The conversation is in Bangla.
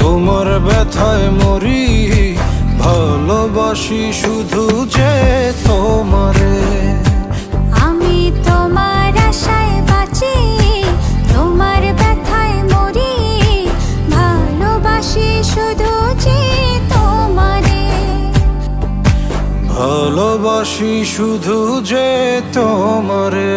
তোমার ব্যথায় মরি, ভালোবাসি শুধু যে তোমারে। আমি তোমার আশায় বাঁচি, তোমার ব্যথায় মরি, ভালোবাসি শুধু যে তোমারে। ভালোবাসি শুধু যে তোমারে।